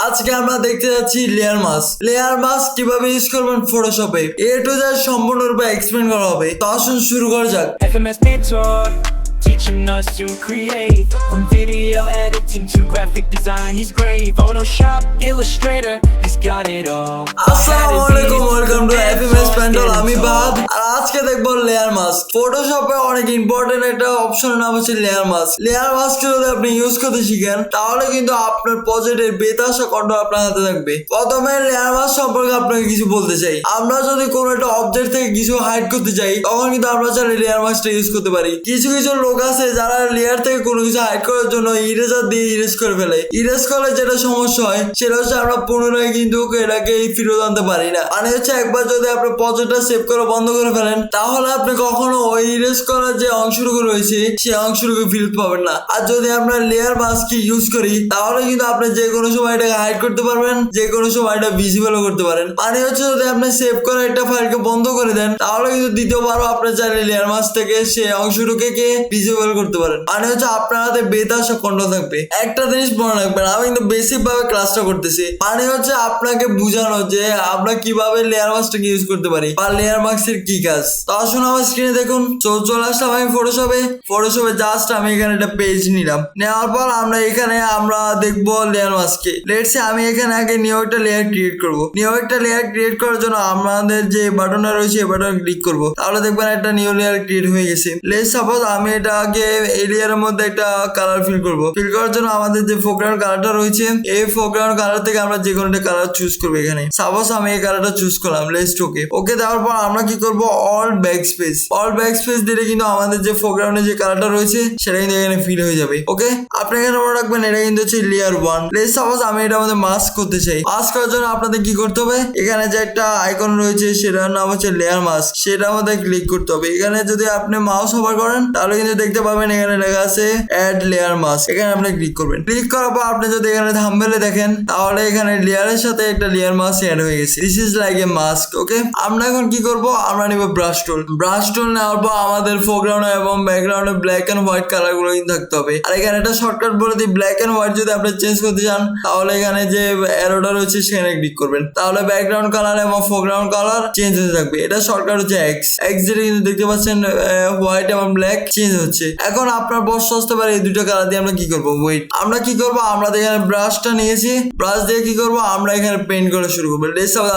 আজকে আমরা দেখতে যাচ্ছি লেয়ার মাস্ক কিভাবে ইউজ করবেন ফটোশপে এ টু জেড সম্পূর্ণরূপে এক্সপ্লেন করা হবে। তো আসুন শুরু করা যাক। FMS Mentor, teaching us to create. From video editing to graphic design, he's great. Photoshop, Illustrator, he's got it all. আসসালামু আলাইকুম, ওয়েলকাম টু এফএমএস পেন্টল। আমি বাদ আর আজকে দেখবো লেয়ার মাস্ক। ফটোশপে অনেক ইম্পর্টেন্ট একটা অপশনের নাম হচ্ছে লেয়ার মাস্ক যদি আপনি ইউজ করতে শিখেন তাহলে কিন্তু আপনার প্রজেক্টের বেতাসা কন্ট্রোল আপনার হাতে থাকবে। প্রথমে লেয়ার মাস্ক সম্পর্কে আপনাকে কিছু বলতে চাই। আমরা যদি কোনো একটা অবজেক্ট থেকে কিছু হাইড করতে চাই তখন কিন্তু আমরা চাইলে লেয়ার মাস্কটা ইউজ করতে পারি। কিছু লোক আছে যারা লেয়ার থেকে কোনো কিছু হাইড করার জন্য ইরেজার দিয়ে ইরেজ করে ফেলে। ইরেজ করলে যেটা সমস্যা হয় সেটা হচ্ছে আমরা পুনরায় কিন্তু এটাকে ফিরত আনতে পারি না। মানে হচ্ছে একবার যদি আপনি প্রজেক্টটা সেভ করে বন্ধ করে ফেলেন তাহলে আপনি কখনো ওই ইরেজ করার যে অংশটুকু রয়েছে সেই অংশটুকু ফিরত পাবেন না। আর যদি আমরা লেয়ার মাস্ক ইউজ করি তাহলে কিন্তু আপনি যে কোনো সময় এটাকে হাইড করতে পারবেন, যে কোনো সময় এটা ভিজিবলও করতে পারেন। মানে হচ্ছে যদি আপনি সেভ করে একটা ফাইলকে বন্ধ করে দেন তাহলে কিন্তু দ্বিতীয়বারও আপনি চাইলে লেয়ার মাস্ক থেকে সেই অংশটুকুকে ভিজিবল করতে পারেন। মানে হচ্ছে আপনার হাতে বেতাসা কন্ট্রোল থাকবে। একটা জিনিস মনে রাখবেন, আমি কিন্তু বেসিক ভাবে ক্লাসটা করতেছি। মানে হচ্ছে আপনাকে বুঝানো যে আমরা কিভাবে লেয়ার মাস্কটাকে ইউজ করতে পারি বা লেয়ার মাস্কের কি কাজ। তো আসুন আমার স্ক্রিনে দেখুন। চলে আসলাম আমি ফটোশপে জাস্ট আমি এখানে একটা পেজ নিলাম। নেওয়ার পর আমরা এখানে দেখবো লেয়ার মাস্কে। লেটস সে আমি এখানে আগে নিউ একটা লেয়ার ক্রিয়েট করবো। নিউ একটা লেয়ার ক্রিয়েট করার জন্য আমাদের যে বাটনটা রয়েছে এই বাটনে ক্লিক করবো, তাহলে দেখবেন একটা নিউ লেয়ার ক্রিয়েট হয়ে গেছে। লেটস সাপোজ আমি এটা আগে এই লেয়ারের মধ্যে একটা কালার ফিল করার জন্য আমাদের যে ফোরগ্রাউন্ড কালারটা রয়েছে এই ফোরগ্রাউন্ড কালার থেকে আমরা যে কোনো একটা কালার চুজ করবো। এখানে সাপোজ আমি এই কালারটা চুজ করলাম। লেটস ওকে দেওয়ার পর আমরা কি করবো, অল ব্যাক স্পেস দিলে কিন্তু আমাদের যে ফোরগ্রাউন্ডে যে কালারটা রয়েছে সেটা কিন্তু এখানে ফিল হয়ে যাবে। ওকে, আপনি এখানে মনে রাখবেন এটা কিন্তু হচ্ছে লেয়ার 1। লেটস সাপোজ আমি এটা আমাদের মাস্ক করতে চাই। মাস্ক করার জন্য আপনাদের কি করতে হবে, এখানে যে একটা আইকন রয়েছে সেটার নাম হচ্ছে লেয়ার মাস্ক, সেটা আমাদের ক্লিক করতে হবে। এখানে যদি আপনি মাউস হোভার করেন তাহলে কিন্তু দেখতে পাবেন এখানে লেখা আছে অ্যাড লেয়ার মাস্ক। এখানে আপনি ক্লিক করবেন। ক্লিক করার পর আপনি যদি এখানে থাম্বনেলে দেখেন তাহলে এখানে লেয়ারের সাথে একটা লেয়ার মাস্ক অ্যাড হয়ে গেছে। This is like a mask. Okay, আমরা এখন কি করব, আমরা নিব ব্রাশ টুল নেওয়ার পর আমাদের ফোরগ্রাউন্ড এবং ব্যাকগ্রাউন্ডে ব্ল্যাক এন্ড হোয়াইট কালার গুলো কিন্তু থাকতে হবে। আর এখানে একটা শর্টকাট বলে দিই, ব্ল্যাক এন্ড হোয়াইট যদি আপনি চেঞ্জ করতে চান তাহলে এখানে যে অ্যারোটা রয়েছে সেখানে ক্লিক করবেন, তাহলে ব্যাকগ্রাউন্ড কালার এবং ফোরগ্রাউন্ড কালার চেঞ্জ হতে থাকবে। এটা শর্টকাট হচ্ছে এক্স যেটা কিন্তু দেখতে পাচ্ছেন হোয়াইট এবং ব্ল্যাক চেঞ্জ হচ্ছে। এখন আপনার প্রশ্ন আসতে পারে এই দুটো কালার দিয়ে আমরা কি করবো। আমরা কি করবো, আমরা এখানে ব্রাশটা নিয়েছি, ব্রাশ দিয়ে কি করবো, আমরা এখানে পেইন্ট করা শুরু করবো।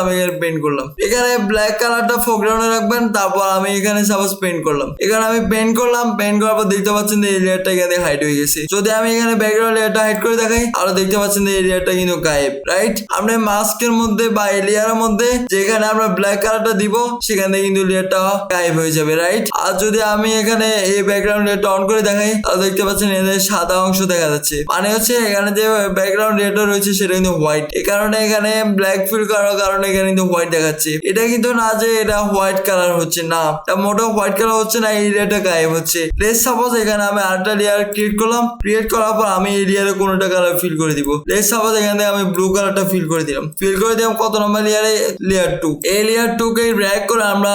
আমি এখানে পেইন্ট করলাম। এখানে ব্ল্যাক কালারটা ফোরগ্রাউন্ডে রাখবেন, তারপর আমি এখানে সাপোজ পেইন্ট করলাম। এখানে আমি পেইন্ট করলাম। পেইন্ট করার পর দেখতে পাচ্ছেন যে এই লেয়ারটা এখানে হাইড হয়ে গেছে। যদি আমি এখানে ব্যাকগ্রাউন্ড লেয়ারটা হাইড করে দেখাই আর দেখতে পাচ্ছেন যে এই লেয়ারটা কিন্তু গায়েব। রাইট, আমরা মাস্কের মধ্যে বা এই লেয়ারের মধ্যে যেখানে আমরা ব্ল্যাক কালারটা দিব সেখানে কিন্তু লেয়ারটা গায়েব হয়ে যাবে। রাইট, আর যদি আমি এখানে এই ব্যাকগ্রাউন্ড লেয়ারটা অন করে দেখাই তাহলে দেখতে পাচ্ছেন এদের সাদা অংশ দেখা যাচ্ছে। মানে হচ্ছে এখানে যে ব্যাকগ্রাউন্ড লেয়ারটা রয়েছে সেটা কিন্তু হোয়াইট। এই কারণে এখানে ব্ল্যাক ফিল করার কারণে এখানে কিন্তু হোয়াইট দেখাচ্ছে। এটা কিন্তু না যে এটা হোয়াইট কালার হচ্ছে, না এটা মোটেও হোয়াইট কালার হচ্ছে না, এই লেয়ারটা গায়েব হচ্ছে। লেটস সাপোজ এখানে আমি আরেকটা লেয়ার ক্রিয়েট করলাম। ক্রিয়েট করার পর আমি এই লেয়ারে কোনোটা কালার ফিল করে দিব। লেটস সাপোজ এখানে আমি ব্লু কালারটা ফিল করে দিলাম। কত নম্বর লেয়ারে, লেয়ার 2। এই লেয়ার 2 কে ড্র্যাগ করে আমরা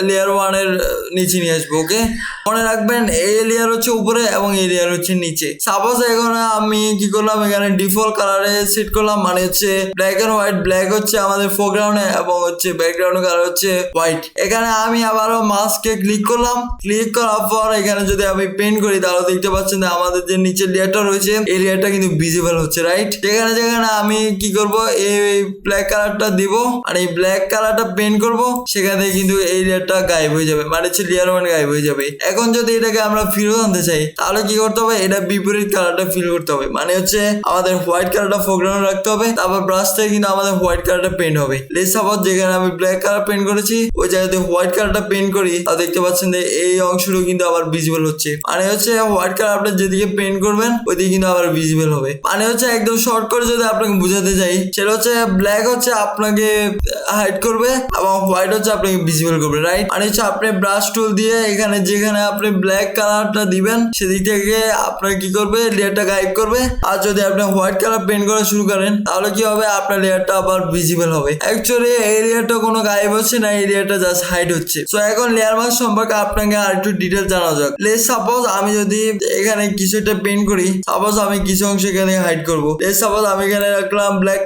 লেয়ার 1 এর নিচে নিয়ে আসবো। ওকে, মনে রাখবেন এই লেয়ার হচ্ছে উপরে এবং এই লেয়ার হচ্ছে নিচে। সাপোজ এখানে আমি কি করলাম, এখানে ডিফল্ট কালারে সেট করলাম। মানে হচ্ছে ব্ল্যাক এন্ড হোয়াইট। ব্ল্যাক হচ্ছে আমাদের ফোরগ্রাউন্ডে এবং হচ্ছে ব্যাকগ্রাউন্ড কালার হচ্ছে হোয়াইট। এখানে আমি আবারও মাস্কে ক্লিক করলাম। ক্লিক করার পর এখানে যদি আমি পেইন্ট করি তাহলে দেখতে পাচ্ছেন যে আমাদের যে নিচের লেয়ারটা রয়েছে এই লেয়ারটা কিন্তু ভিজিবল হচ্ছে। রাইট, যেখানে আমি কি করব, এই ব্ল্যাক কালারটা দিব আর এই ব্ল্যাক কালারটা পেইন্ট করব, সেখানে কিন্তু এই লেয়ারটা গায়েব হয়ে যাবে। মানে হচ্ছে লেয়ার 1 গায়েব হয়ে যাবে। এখন যদি এটাকে আমরা ফিরত আনতে চাই তাহলে কি করতে হবে, এটা বিপরীত কালারটা ফিল করতে হবে। মানে হচ্ছে আমাদের হোয়াইট কালারটা ফোরগ্রাউন্ডে রাখতে হবে, তারপর ব্রাশ থেকে কিন্তু আমাদের হোয়াইট কালারটা পেইন্ট হবে। লেটস সাপোজ যেখানে আমি ব্ল্যাক কালার পেইন্ট করেছি ওই জায়গাতে হোয়াইট কালারটা পেইন্ট করি, আর দেখতে পাচ্ছেন যে এই অংশটা কিন্তু আবার ভিজিবল হচ্ছে। মানে হচ্ছে হোয়াইট কালার আপনি যেদিকে পেইন্ট করবেন ওইদিকে কিন্তু আবার ভিজিবল হবে। মানে হচ্ছে একদম শর্ট করে যদি আপনাকে বুঝাতে চাই সেটা হচ্ছে ব্ল্যাক হচ্ছে আপনাকে হাইড করবে এবং হোয়াইট হচ্ছে আপনাকে ভিজিবল করবে। রাইট, মানে হচ্ছে আপনি ব্রাশ টুল দিয়ে এখানে যেখানে আপনি ব্ল্যাক কালারটা দিবেন সেদিক থেকে আপনার কি করবে লেয়ারটা গায়েব করবে। আর যদি আপনি হোয়াইট কালার পেন্ট করা শুরু করেন তাহলে কি হবে আপনার লেয়ারটা আবার ভিজিবল হবে। অ্যাকচুয়ালি এই লেয়ারটা কোনো গায়েব হচ্ছে না, এই লেয়ারটা জাস্ট হাইড হচ্ছে। সো এখন লেয়ার মাস্ক সম্পর্কে আপনাকে আর একটু ডিটেল জানা যাক। লেটস সাপোজ আমি যদি এখানে কিছু একটা পেন্ট করি, সাপোজ আমি কিছু অংশ এখানে হাইড করবো। লেটস সাপোজ আমি এখানে রাখলাম ব্ল্যাক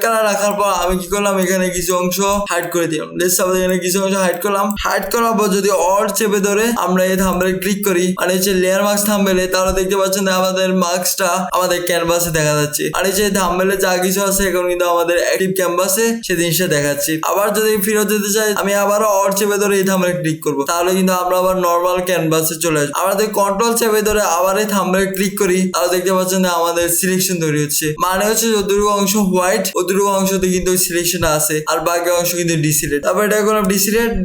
কালার রাখার পর আমি কি করলাম এখানে কিছু অংশ হাইড করে দিলাম। লেটস সাপোজ এখানে কিছু অংশ হাইড করলাম। হাইড করার পর যদি অর চেপে ধরে আমরা এই থাম্বনেলে ক্লিক করি মানে হচ্ছে লেয়ার মাস্ক থাম্বনেলে, তাহলে দেখতে পাচ্ছেন আমাদের মাস্কটা আমাদের ক্যানভাসে দেখা যাচ্ছে। আর এই যে থাম্বনেলে যা কিছু আছে এখন কিন্তু আমাদের অ্যাক্টিভ ক্যানভাসে সেই জিনিসটা দেখাচ্ছে। আবার যদি ফেরত যেতে চাই আমি আবারও অর চেপে ধরে এই থাম্বনেলে ক্লিক করবো, তাহলে কিন্তু আমরা আবার নর্মাল ক্যানভাসে চলে আসবো। আমরা যদি কন্ট্রোল চেপে ধরে আবার এই থাম্বনেলে ক্লিক করি তাহলে দেখতে পাচ্ছেন যে আমাদের সিলেকশন তৈরি হচ্ছে। মানে হচ্ছে যতটুকু অংশ হোয়াইট অতটুকু অংশতে কিন্তু সিলেকশন আছে আর বাকি অংশ কিন্তু ডিসিলেট। তারপর এটা করলাম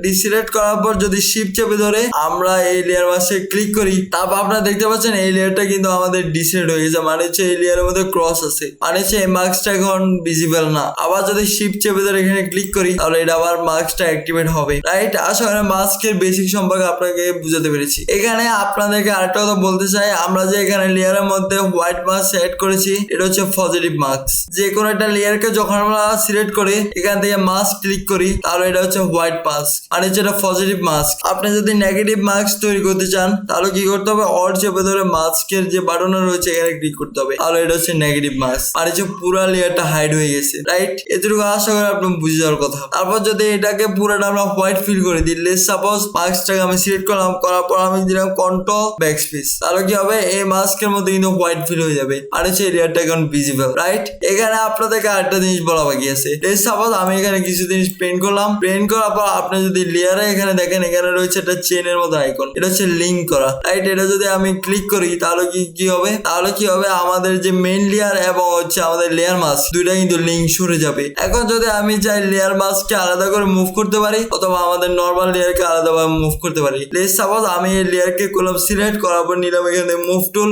ডিসিলেট করার পর যদি শিফট চেপে ধরে আমরা এই লেয়ার মাস্কে ক্লিক করি, তারপর আপনারা দেখতে পাচ্ছেন এই লেয়ারটা কিন্তু আমাদের ডিসিলেট হয়ে গেছে। মানে হচ্ছে এই লেয়ারের মধ্যে ক্রস আছে, মানে হচ্ছে এই মাস্কটা এখন ভিজিবল না। আবার যদি শিফট চেপে ধরে এখানে ক্লিক করি তাহলে এটা আবার মাস্কটা অ্যাক্টিভেট হবে। রাইট, আশা করি মাস্কের বেসিক সম্পর্কে আপনাকে বুঝাতে পেরেছি। এখানে আপনাদেরকে আরেকটা কথা বলতে চাই, আমরা যে এখানে লেয়ারের মধ্যে হোয়াইট মাস্ক সেট করেছি এটা হচ্ছে পজিটিভ মাস্ক। যে কোনো একটা লেয়ারকে যখন আমরা সিলেক্ট করি এখান থেকে মাস্ক ক্লিক করি তাহলে এটা হচ্ছে হোয়াইট মাস্ক, মানে হচ্ছে এটা পজিটিভ মাস্ক। আপনি যদি নেগেটিভ মাস্ক তৈরি করতে চান তাহলে কি করতে হবে অর চেপে ধরে মাস্কের যে বাটন রয়েছে এখানে ক্লিক করতে হবে, তাহলে এটা হচ্ছে নেগেটিভ মাস্ক। আর হচ্ছে পুরো লেয়ারটা হাইড হয়ে গেছে। রাইট, এতটুকু আশা করি আপনি বুঝে যাওয়ার কথা। তারপর যদি এটাকে পুরোটা আমরা হোয়াইট ফিল করে দিই, লেটস সাপোজ মাস্কটাকে আমি সিলেক্ট করলাম, করার পর আমি দিলাম কন্ট্রোল ব্যাকস্পেস, তাহলে কি হবে এই মাস্কের মধ্যে কিন্তু হোয়াইট ফিল হয়ে যাবে আর হচ্ছে এই লেয়ারটা এখন ভিজিবল। রাইট, এখানে আপনাদেরকে আরেকটা জিনিস বলা বাকি আছে। লেটস সাপোজ আমি এখানে কিছু জিনিস পেন্ট করলাম, পেন্ট করার পর আপনি যদি লেয়ারে এখানে দেখেন এখানে রয়েছে একটা চেনের মতো আইকন, এটা হচ্ছে লিঙ্ক করা। রাইট, এটা যদি আমি ক্লিক করি তাহলে কি হবে আমাদের যে মেইন লেয়ার এবং হচ্ছে আমাদের লেয়ার মাস্ক দুইটা কিন্তু লিঙ্ক সরে যাবে। এখন যদি আমি চাই লেয়ার মাস্ককে আলাদা করে মুভ করতে পারি অথবা আমাদের নর্মাল লেয়ারকে আলাদাভাবে মুভ করতে পারি। লেটস সাপোজ আমি এই লেয়ারকে করলাম সিলেক্ট করার পর নিলাম এখানে মুভ টুল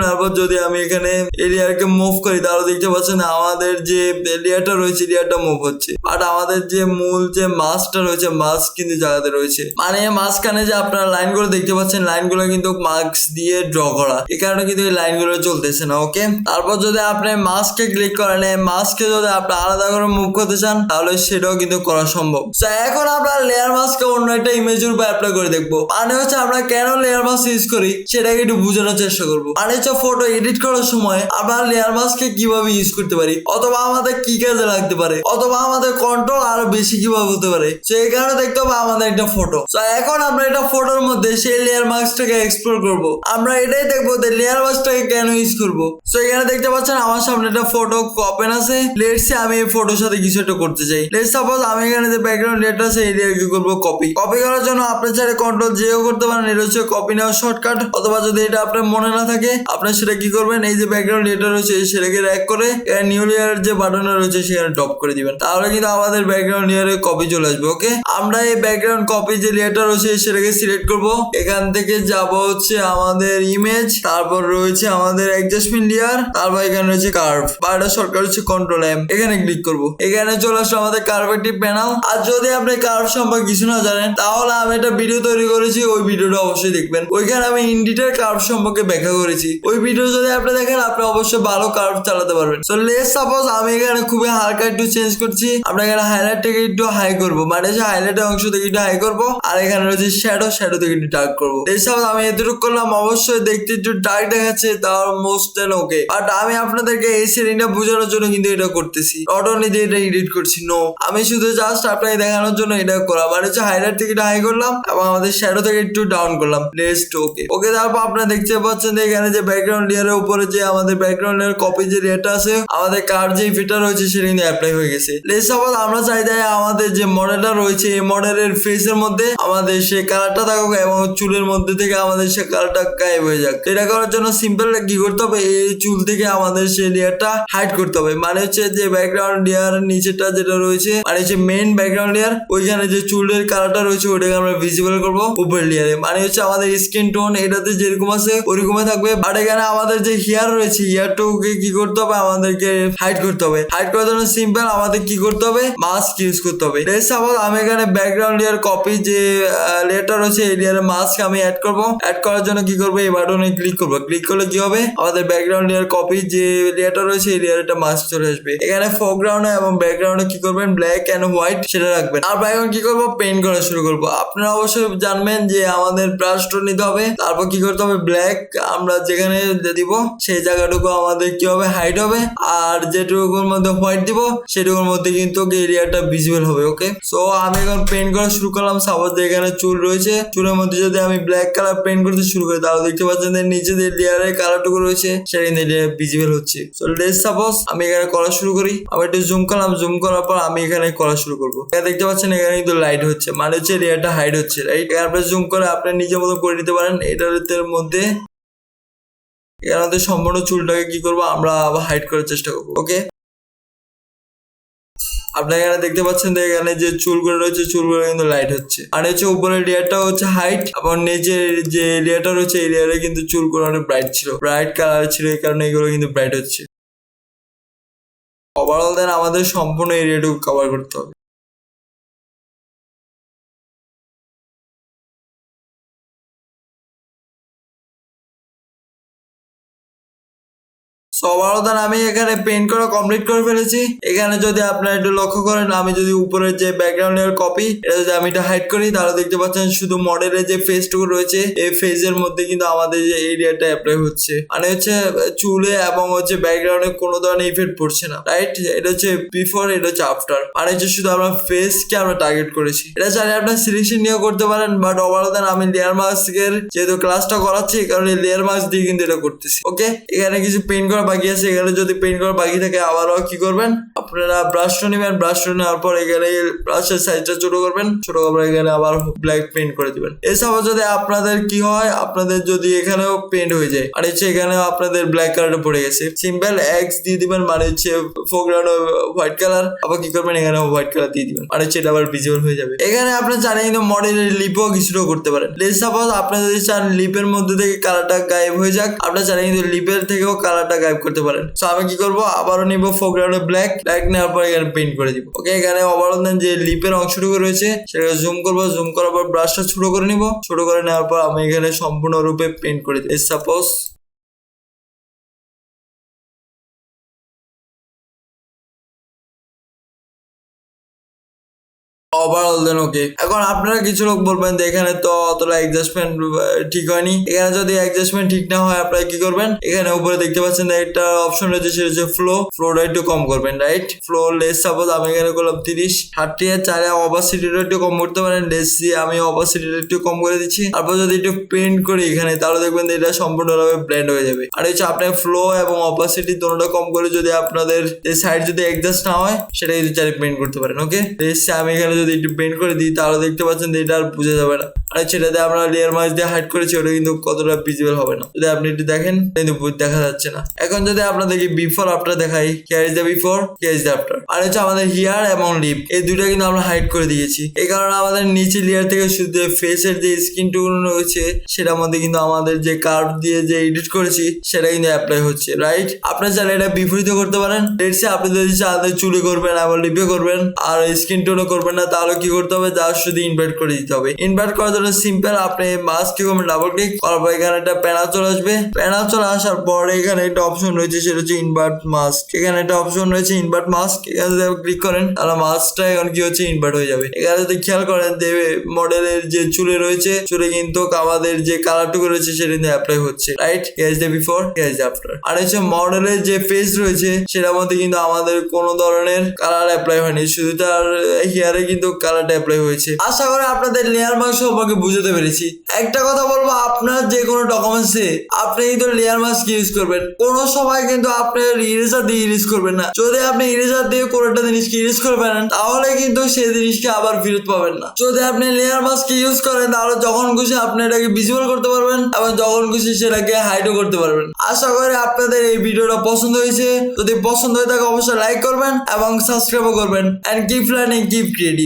নেওয়ার পর যদি আমি এখানে এই লেয়ারকে মুভ করি তাহলে দেখতে পাচ্ছেন আমাদের যে লেয়ারটা রয়েছে লেয়ারটা মুভ হচ্ছে, বাট আমাদের যে মূল যে মাস্কটা রয়েছে মাস্ক কিন্তু জায়গাতে রয়েছে। মানে মাঝখানে যে আপনারা লাইনগুলো দেখতে পাচ্ছেন লাইনগুলো কিন্তু মাস্ক দিয়ে ড্র করা, এই কারণে কিন্তু এই লাইনগুলো চলতেছে না। ওকে, তারপর যদি আপনি মাস্কে ক্লিক করেন মাস্কে যদি আপনি আলাদা করে মুভ করতে চান তাহলে সেটাও কিন্তু করা সম্ভব। তো এখন আমরা লেয়ার মাস্ককে অন্য একটা ইমেজের উপর অ্যাপ্লাই করে দেখবো। মানে হচ্ছে আমরা কেন লেয়ার মাস্ক ইউজ করি সেটাকে একটু বোঝানোর চেষ্টা করবো। মানে হচ্ছে ফটো এডিট করার সময় আমরা লেয়ার মাস্ককে কিভাবে ইউজ করতে পারি অথবা আমাদের কি কাজে লাগতে পারে অথবা আমাদের কন্ট্রোল আরো বেশি কিভাবে হতে পারে, তো এই কারণে দেখতে হবে আমাদের একটা ফটো। তো এখন আমরা এটা ফটোর মধ্যে সেই লেয়ার মাস্কটাকে এক্সপ্লোর করবো। আমরা এটাই দেখবো যে লেয়ার মাস্কটাকে কেন ইউজ করবো। তো এখানে দেখতে পাচ্ছেন আমার সামনে একটা ফটো ওপেন আছে। লেটস সে আমি এই ফটোর সাথে কিছু একটা করতে চাই। লেটস সাপোজ আমি এখানে যে ব্যাকগ্রাউন্ড লেয়ারটা আছে এই লেয়ারকে করবো কপি করার জন্য আপনি চাইলে কন্ট্রোল জেও করতে পারেন, এটা হচ্ছে কপি নেওয়ার শর্টকাট। অথবা যদি এটা আপনার মনে না থাকে আপনি সেটা কি করবেন এই যে ব্যাকগ্রাউন্ড লেয়ারটা রয়েছে সেটাকে র্যাক করে নিউ লেয়ার যে বাটনটা রয়েছে সেখানে ড্রপ করে দিবেন, তাহলে কিন্তু আমাদের ব্যাকগ্রাউন্ড লেয়ারে কপি চলে আসবে। ওকে, আমরা এই ব্যাকগ্রাউন্ড কপি যে লেয়ারটা রয়েছে সেটাকে সিলেক্ট করব। এখান থেকে যাব হচ্ছে আমাদের ইমেজ, তারপর রয়েছে আমাদের অ্যাডজাস্টমেন্ট লেয়ার, তারপর এখানে রয়েছে কার্ভ বা এটা শর্টকাট হচ্ছে কন্ট্রোল এম, এখানে ক্লিক করব। এখানে চলে আসলো আমাদের কার্ভেটিভ প্যানেল। আর যদি আপনি কার্ভ সম্পর্কে কিছু না জানেন তাহলে আমি একটা ভিডিও তৈরি করেছি, ওই ভিডিওটা অবশ্যই দেখবেন। ওইখানে আমি ইনডিটেল কার্ভ সম্পর্কে ব্যাখ্যা করেছি, ওই ভিডিও যদি আপনি দেখেন আপনি অবশ্যই ভালো কার্ভ চালাতে পারবেন। সো লেটস সাপোজ আমি এখানে খুবই হালকা একটু চেঞ্জ করছি, আমরা এখানে হাইলাইট থেকে একটু হাই করবো, মানে হাইলাইটের অংশ থেকে একটু হাই করবো। আর এখানে রয়েছে শ্যাডো থেকে একটু ডার্ক করবো। লেটস সাপোজ আমি এতটুকু করলাম, অবশ্যই দেখতে একটু ডার্ক দেখাচ্ছে, তার মোস্ট দেন ওকে। বাট আমি আপনাদেরকে এই সেটিংটা বোঝানোর জন্য কিন্তু এটা করতেছি, নট অনলি যে এটা এডিট করছি, নো, আমি শুধু জাস্ট আপনাকে দেখানোর জন্য এটা করা। মানে হচ্ছে হাইলাইট থেকে একটু হাই করলাম এবং আমাদের শ্যাডো থেকে একটু ডাউন করলাম। নেক্সট ওকে তারপর আপনারা দেখতে পাচ্ছেন যে এখানে যে ব্যাকগ্রাউন্ড লেয়ারের উপরে যে আমাদের ব্যাকগ্রাউন্ড লেয়ার কপি যে লেয়ারটা আছে আমাদের কার যে ফিটার রয়েছে সেটা কিন্তু অ্যাপ্লাই হয়ে গেছে। লেটস সাপোজ আমরা চাই আমাদের যে মডেলটা রয়েছে এই মডেলের ফেসের মধ্যে আমাদের সে কালারটা থাকুক এবং চুলের মধ্যে থেকে আমাদের সে কালারটা গায়েব হয়ে যাক। এটা করার জন্য সিম্পল কি করতে হবে, এই চুল থেকে আমাদের সেই লেয়ারটা হাইড করতে হবে। মানে হচ্ছে যে ব্যাকগ্রাউন্ড লেয়ার নিচেটা যেটা রয়েছে মানে হচ্ছে মেইন ব্যাকগ্রাউন্ড লেয়ার, ওইখানে যে চুলের কালারটা রয়েছে ওইটাকে আমরা ভিজিবল করবো উপরের লেয়ারে। মানে হচ্ছে আমাদের স্কিন টোন এটাতে যেরকম আছে ওরকমই থাকবে, বাট এখানে আমাদের যে হেয়ার রয়েছে হেয়ারটাকে কি করতে হবে আমাদেরকে হাইড করতে হবে। হাইড করার জন্য সিম্পল আমাদের কি করতে হবে মাস্ক ইউজ করতে হবে। লেটস সাপোজ আমি এখানে ব্যাকগ্রাউন্ড লেয়ার কপি যে লেয়ারটা রয়েছে এই লেয়ারে মাস্ক আমি অ্যাড অ্যাড করবো। অ্যাড করার জন্য কি করবো, এই বাটনে ক্লিক করবো। ক্লিক করলে কি হবে, আমাদের ব্যাকগ্রাউন্ড লেয়ার কপি যে লেয়ারটা রয়েছে এই লেয়ারটা মাস্ক চলে আসবে। এখানে ফোরগ্রাউন্ডে এবং ব্যাকগ্রাউন্ডে কি করবেন, ব্ল্যাক এন্ড হোয়াইট সেটা রাখবেন। তারপর এখন কি করবো, পেইন্ট করা শুরু করবো। আপনারা অবশ্যই জানবেন যে আমাদের ব্রাশ টোন নিতে হবে। তারপর কি করতে হবে, ব্ল্যাক আমরা যেখানে দিব সেই জায়গাটুকু আমাদের কি হবে, হাইড হবে। আর যেটুকুর মধ্যে হোয়াইট দিব সেটুকুর মধ্যে কিন্তু এরিয়াটা ভিজিবল হবে। ওকে, সো আমি এখন পেইন্ট করা শুরু করলাম। সাপোজ এখানে চুল রয়েছে, চুলের মধ্যে যদি আমি ব্ল্যাক কালার পেইন্ট করতে শুরু করি তাহলে দেখতে পাচ্ছেন যে নিচে যে লেয়ারের কালারটুকু রয়েছে সেটা কিন্তু ভিজিবল হচ্ছে। সো লেটস সাপোজ আমি এখানে করা শুরু করি। আমি একটু জুম করলাম, জুম করার পর আমি এখানে করা শুরু করবো। দেখতে পাচ্ছেন এখানে কিন্তু লাইট হচ্ছে, মানে হচ্ছে লেয়ারটা হাইড হচ্ছে, রাইট? আপনি জুম করে আপনি নিজের মতো করে নিতে পারেন। এটার মধ্যে এখানে সম্পূর্ণ চুলটাকে কি করবো, আমরা আবার হাইড করার চেষ্টা করবো। ওকে, আপনারা এখানে দেখতে পাচ্ছেন যে এখানে যে চুলগুলো রয়েছে চুলগুলো কিন্তু লাইট হচ্ছে। আর হচ্ছে উপরের লেয়ারটা হচ্ছে হাইট এবং নিচের যে লেয়ারটা রয়েছে এই লেয়ারে কিন্তু চুলগুলো অনেক ব্রাইট ছিল, ব্রাইট কালার ছিল, এই কারণে এগুলো কিন্তু ব্রাইট হচ্ছে। ওভারঅল দেন আমাদের সম্পূর্ণ এরিয়াটুকু কভার করতে হবে। সবার আমি এখানে পেইন্ট করা কমপ্লিট করে ফেলেছি। এখানে যদি আপনারা একটু লক্ষ্য করেন, আমি যদি উপরের যে ব্যাকগ্রাউন্ড এর কপি এটা যদি আমি এটা হাইড করি তাহলে দেখতে পাচ্ছেন শুধু মডেলের যে ফেসটুকু রয়েছে এই ফেসের মধ্যে কিন্তু আমাদের যে এরিয়াটা অ্যাপ্লাই হচ্ছে, মানে হচ্ছে চুলে এবং হচ্ছে ব্যাকগ্রাউন্ডে কোনো ধরনের ইফেক্ট পড়ছে না, রাইট? এটা হচ্ছে বিফোর, এটা হচ্ছে আফটার, মানে হচ্ছে শুধু আমরা ফেসকে আমরা টার্গেট করেছি। এটা চাইলে আপনার সিলেকশন নিয়েও করতে পারেন, বাট ওভারঅল আমি লেয়ার মাস্কের যেহেতু ক্লাসটা করাচ্ছি এই কারণে লেয়ার মাস্ক দিয়ে কিন্তু এটা করতেছি। ওকে, এখানে কিছু পেইন্ট করা বাকি আছে। এখানে যদি পেইন্ট করা বাকি থাকে আবারও কি করবেন, আপনারা ব্রাশটা নেবেন। ব্রাশটা নেওয়ার পর এখানে ব্রাশের সাইজটা ছোট করবেন, ছোট করে এখানে আবার ব্ল্যাক পেইন্ট করে দিবেন। এছাড়াও যদি আপনাদের কি হয়, আপনাদের যদি এখানেও পেইন্ট হয়ে যায় আর হচ্ছে এখানেও আপনাদের ব্ল্যাক কালারটা পড়ে গেছে, সিম্পল এক্স দিয়ে দিবেন, মানে হচ্ছে ফোরগ্রাউন্ড হোয়াইট কালার, আবার কি করবেন এখানে হোয়াইট কালার দিয়ে দিবেন, মানে হচ্ছে এটা আবার ভিজিবল হয়ে যাবে। এখানে আপনার চাইলে কিন্তু মডেলের লিপও কিছুটাও করতে পারেন। লেটস সাপোজ আপনারা যদি চান লিপের মধ্যে থেকে কালারটা গায়েব হয়ে যাক, আপনারা চাইলে কিন্তু লিপের থেকেও কালারটা গায়েব করতে পারেন। সো আমি কি করবো, আবারও নিবো ফোরগ্রাউন্ডে ব্ল্যাক নেওয়ার পর এখানে পেইন্ট করে দিব। ওকে, এখানে ওভারঅল দেন যে লিপের অংশটুকু রয়েছে সেটাকে জুম করবো, জুম করার পর ব্রাশটা ছোট করে নিব, ছোট করে নেওয়ার পর আমি এখানে সম্পূর্ণরূপে পেইন্ট করে দিই। সাপোজ ওভারঅল দেন ওকে। এখন আপনারা কিছু লোক বলবেন যে এখানে তো অতটা অ্যাডজাস্টমেন্ট ঠিক হয়নি। এখানে যদি অ্যাডজাস্টমেন্ট ঠিক না হয় আপনারা কি করবেন, এখানে উপরে দেখতে পাচ্ছেন একটা অপশন রয়েছে সেটা হচ্ছে ফ্লোটা একটু কম করবেন, রাইট? ফ্লো লেস সাপোজ আমি এখানে করলাম 30 এর চাইলে অপাসিটিটা একটু কম করতে পারেন। লেস দিয়ে আমি অপাসিটিটা একটু কম করে দিচ্ছি। তারপর যদি একটু পেইন্ট করি এখানে তাহলে দেখবেন এটা সম্পূর্ণভাবে ব্লেন্ড হয়ে যাবে। আর হচ্ছে আপনার ফ্লো এবং অপাসিটি দুটোটা কম করে যদি আপনাদের সাইড যদি অ্যাডজাস্ট না হয় সেটা কিন্তু চাইলে পেইন্ট করতে পারেন। ওকে, লেস আমি এখানে যদি একটু পেইন্ট করে দিই তাহলে দেখতে পাচ্ছেন যে এটা আর বোঝা যাবে না। আর সেটাতে আমরা লেয়ার মাস্ক দিয়ে হাইড করেছি ওটা কিন্তু কতটা ভিজিবল হবে না। যদি আপনি একটু দেখেন কিন্তু দেখা যাচ্ছে না। এখন যদি আপনাদেরকে বিফোর আফটার দেখাই, here is the before, here is the after. আর হচ্ছে আমাদের হিয়ার এবং লিপ এই দুইটা কিন্তু আমরা হাইড করে দিয়েছি। এই কারণে আমাদের নিচে লেয়ার থেকে শুধু ফেসের যে স্কিন টোন রয়েছে সেটার মধ্যে কিন্তু আমাদের যে কার্ভ দিয়ে যে এডিট করেছি সেটা কিন্তু অ্যাপ্লাই হচ্ছে, রাইট? আপনার চাইলে এটা বিপরীত করতে পারেন। লেটসে আপনি যদি চান চুলে করবেন আবার লিপে করবেন আর স্কিন টোনও করবেন না, তাহলে কি করতে হবে, যা শুধু ইনভার্ট করে দিতে হবে। ইনভার্ট করার জন্য সিম্পল আপনি মাস্ক কি করবেন, ডাবল ক্লিক করার পর এখানে একটা প্যানেল চলে আসবে। প্যানেল চলে আসার পর এখানে একটা অপশন রয়েছে সেটা হচ্ছে ইনভার্ট মাস্ক। এখানে একটা অপশন রয়েছে ইনভার্ট মাস্ক, এখানে যদি ক্লিক করেন তাহলে মাস্কটা এখন কি হচ্ছে, ইনভার্ট হয়ে যাবে। এখানে যদি খেয়াল করেন যে মডেলের যে চুলে রয়েছে চুলে কিন্তু আমাদের যে কালারটুকু রয়েছে সেটা কিন্তু অ্যাপ্লাই হচ্ছে, right? Here is the before, here is the after. আর হচ্ছে মডেলের যে ফেস রয়েছে সেটার মধ্যে কিন্তু আমাদের কোনো ধরনের কালার অ্যাপ্লাই হয়নি, শুধু তার হেয়ারে কিন্তু কালারটা অ্যাপ্লাই হয়েছে। আশা করি আপনাদের লেয়ার মাস্ক সম্পর্কে বুঝতে পেরেছি। একটা কথা বলবো, আপনার যে কোনো ডকুমেন্টসে আপনি কিন্তু লেয়ার মাস্ক ইউজ করবেন। কোনো সময় কিন্তু আপনার ইরেজার দিয়ে ইউজ করবেন না। যদি আপনি ইরেজার দিয়ে কোনো একটা জিনিসকে ইউজ করবেন তাহলে কিন্তু সেই জিনিসকে আবার ফেরত পাবেন না। যদি আপনি লেয়ার মাস্ক ইউজ করেন তাহলে যখন খুশি আপনি এটাকে ভিজুয়াল করতে পারবেন এবং যখন খুশি সেটাকে হাইডও করতে পারবেন। আশা করি আপনাদের এই ভিডিওটা পছন্দ হয়েছে। যদি পছন্দ হয়ে থাকে অবশ্যই লাইক করবেন এবং সাবস্ক্রাইবও করবেন। And keep learning, keep creative.